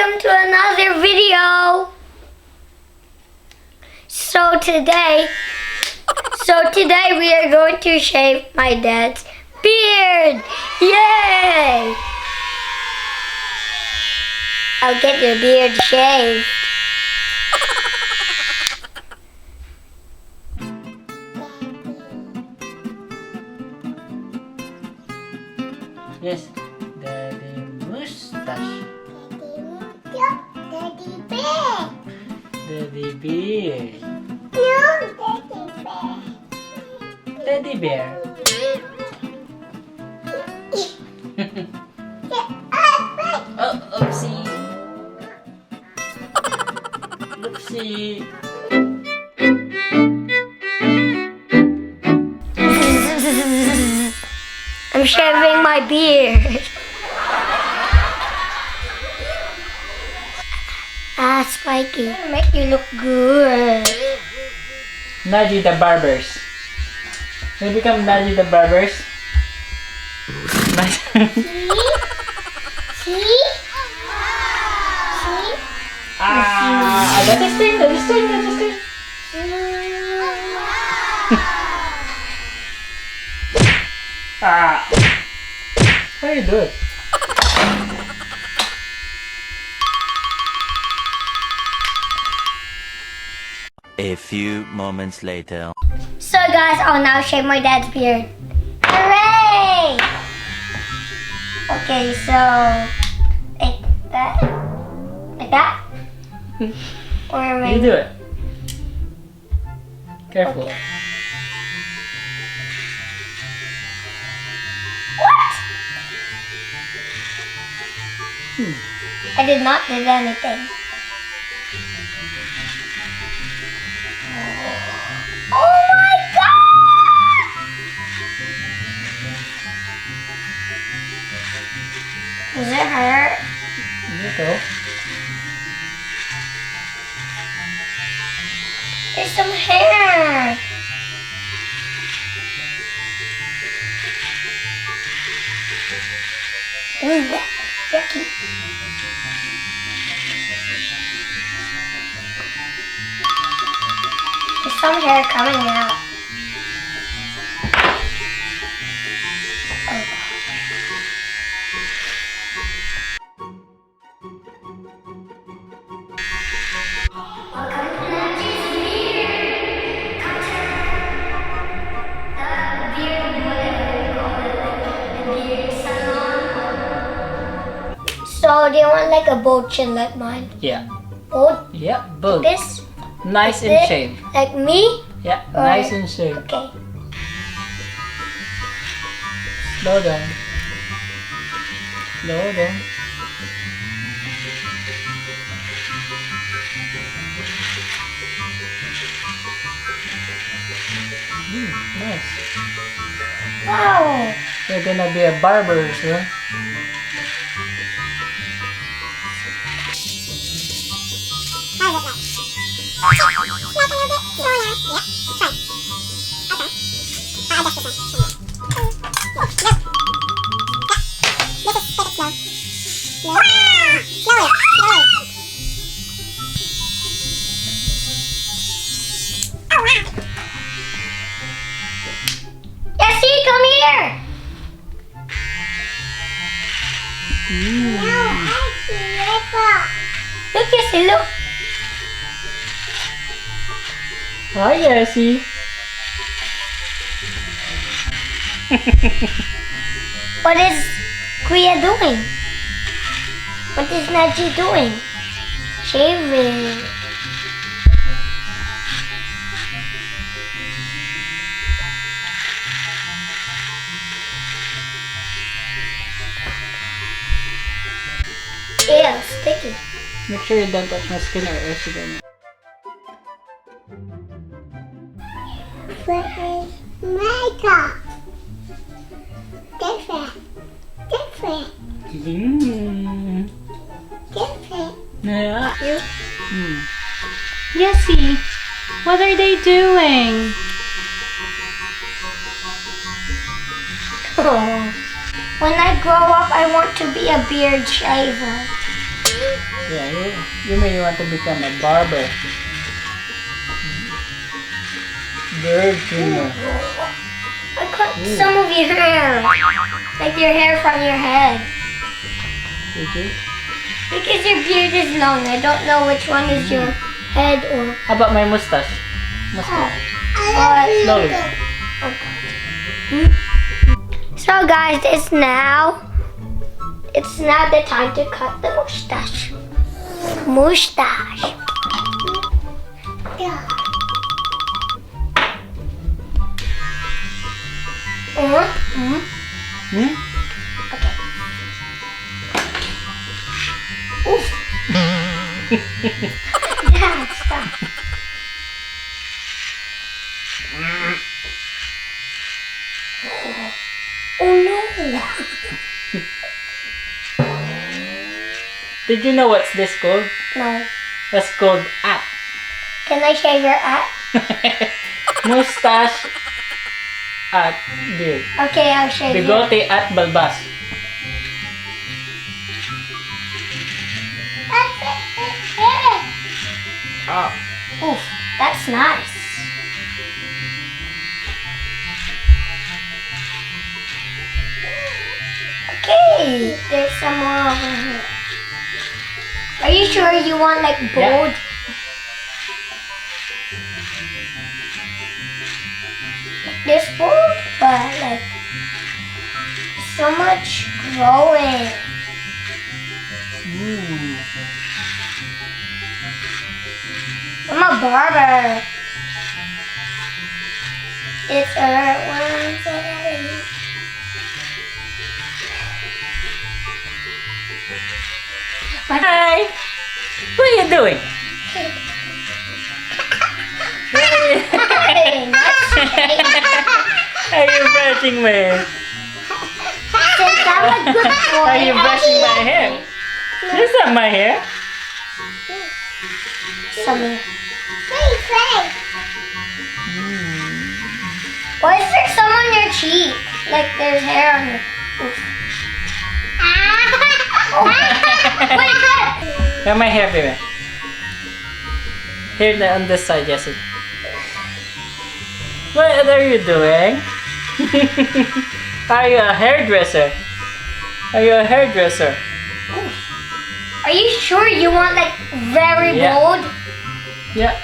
welcome to another video. So today we are going to shave my dad's beard. Yay! I'll get your beard shaved. Yes, Daddy mustache. Daddy bear. Daddy beard. No, Teddy bear. Oh, oopsie. Oopsie. I'm shaving my beard. Spiky. Make you look good. Naji the barbers. We become Naji the barbers. See? That is thing. How do you do it? A few moments later. So guys, I'll now shave my dad's beard. Hooray! Okay, so like that. Like that? Or You maybe do it. Careful. Okay. What? I did not do anything. Oh my god! Does it hurt? Little. There's some hair. Ooh, yucky. There's some hair coming out. Oh. So do you want like a bold chin like mine? Yeah. Bold? Yeah, both. This? Nice Like and this? shaved. Like me? Yeah, Or- nice and shaved. Okay. Slow down. Slow down. Nice. Wow. You're gonna be a barber soon. Yassi, come here. Look, Yassi, look. Hi, Yassi. What is Kuya doing? What is Naji doing? Shaving. Ew, sticky. Make sure you don't touch my skin or else you're gonna... What is makeup? Different. Yeah. Yassi, what are they doing? Oh. When I grow up, I want to be a beard shaver. Yeah, you mean you want to become a barber? Bird trimmer. I cut some of your hair. Like your hair from your head. Did you? Because your beard is long. I don't know which one is your head or... How about my mustache? Mustache. Slowly. So guys, it's now the time to cut the mustache. Mustache. Hmm? Okay. Oof. Dad, stop. Oh no. Did you know what's this called? No. That's called at. Can I shave your at? Mustache at beard. Okay, I'll shave your... Bigote at balbas. Oh. Oof, that's nice. Okay, there's some more over here. Are you sure you want like bold? Yeah. Like this bold, but like so much growing. I'm a barber. It's a Wednesday. Hi! What are you doing? Are you brushing my hair? Since I'm a good boy, Are you brushing my hair? This is not my hair. Somewhere. Why is there some on your cheek? Like there's hair on your... Oof. Wait, what? Got my hair, baby. Here on this side, Yassi. What are you doing? Are you a hairdresser? Are you a hairdresser? Are you sure you want like very Yeah. bold? Yeah.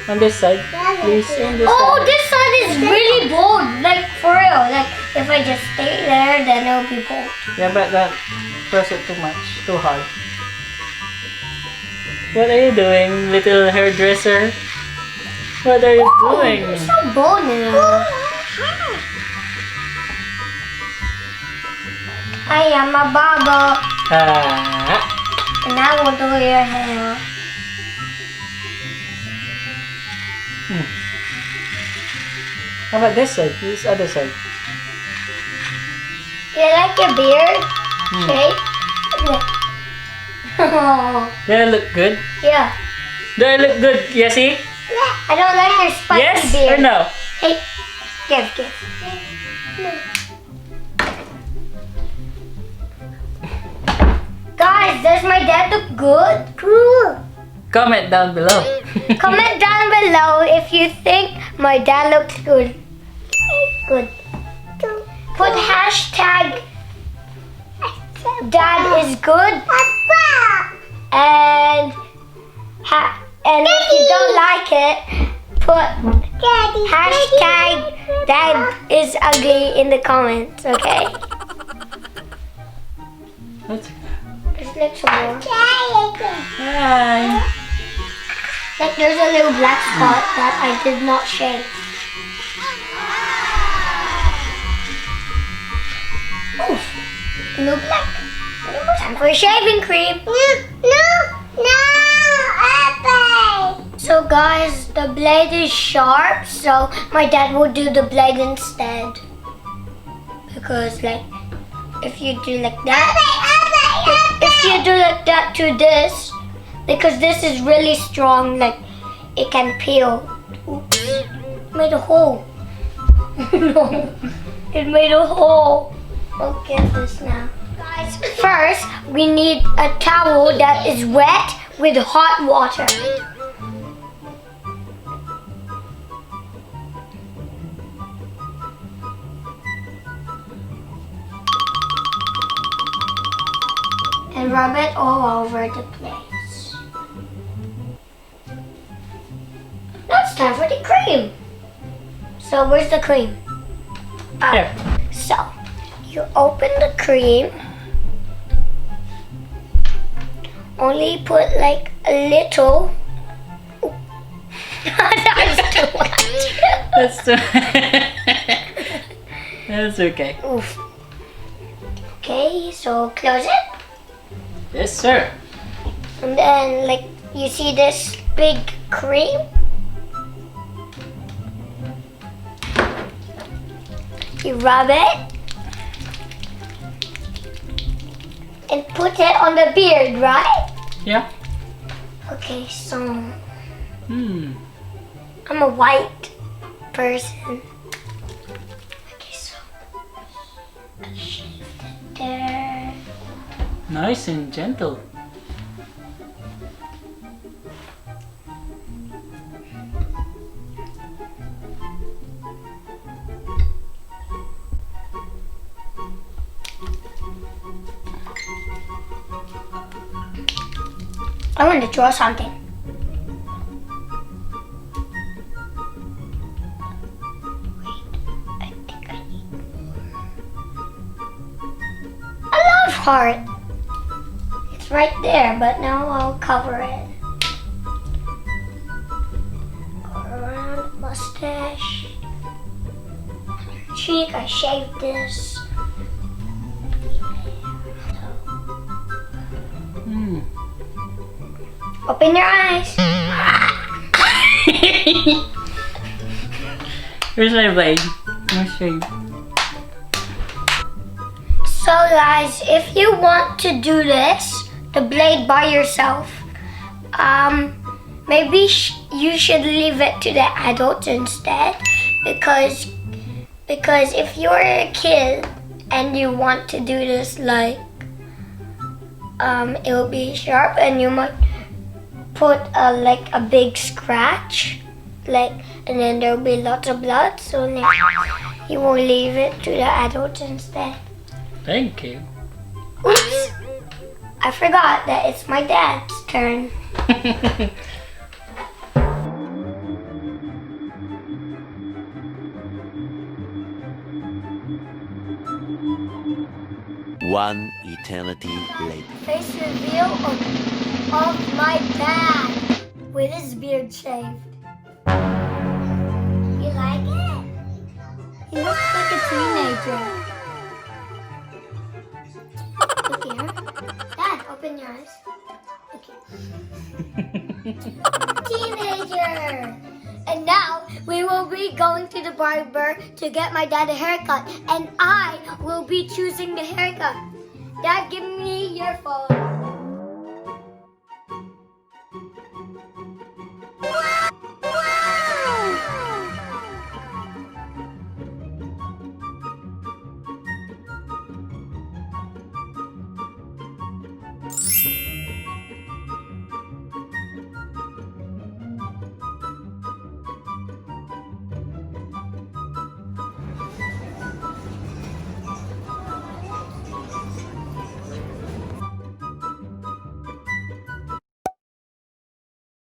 On this side, please. On this Oh, side. this side is really bold. Like for real. Like if I just stay there, then it'll be bold. Yeah, but don't press it too much, too hard. What are you doing, little hairdresser? What are you doing? You're so bold now. I am a barber, Ah. and I will do your hair. How about this side? This other side. You like your beard? Okay. Do I look good? Yeah. Do I look good, Yassi? I don't like your spiky Yes beard. or no? Hey, give. Guys, does my dad look good? Cool. Comment down below. Comment down below if you think my dad looks good. Good. Put hashtag dad is good. And if you don't like it, put hashtag dad is ugly in the comments, okay? Let's Let's look some more. Hi. Like there's a little black spot that I did not shave. Oof. No black. Time for shaving cream. No, Apple. So guys, the blade is sharp, so my dad will do the blade instead. Because like, if you do like that, if you do like that to this, because this is really strong, like it can peel. Oops. Made a hole. No, it made a hole. Look at this now. Guys, guys, first we need a towel that is wet with hot water. And rub it all over the place. Now it's time for the cream. So where's the cream? Here. So you open the cream. Only put like a little. That's too much. That's too. That's okay. Oof. Okay, so close it. Yes, sir. And then, like, you see this big cream? You rub it and put it on the beard, right? Yeah. Okay, so Hmm. I'm a white person. Okay, so I shaved it there. Nice and gentle. I want to draw something. Wait, I think I need more. A love heart. It's right there, but now I'll cover it. Go around the mustache. Cheek, I shaved this. Hmm. Open your eyes. Where's my blade? I'll show you. So guys, if you want to do this, the blade by yourself, maybe you should leave it to the adults instead, because if you're a kid and you want to do this, like, it will be sharp and you might put like a big scratch, like, and then there will be lots of blood, so like, you will leave it to the adults instead. Thank you. Oops! I forgot that it's my dad's turn. One eternity later. Face reveal of my dad with his beard shaved. You like it? He looks like a teenager. Look here. Dad, open your eyes. Okay. Teenager! And now we will be going to the barber to get my dad a haircut. And I will be choosing the haircut. Dad, give me your phone.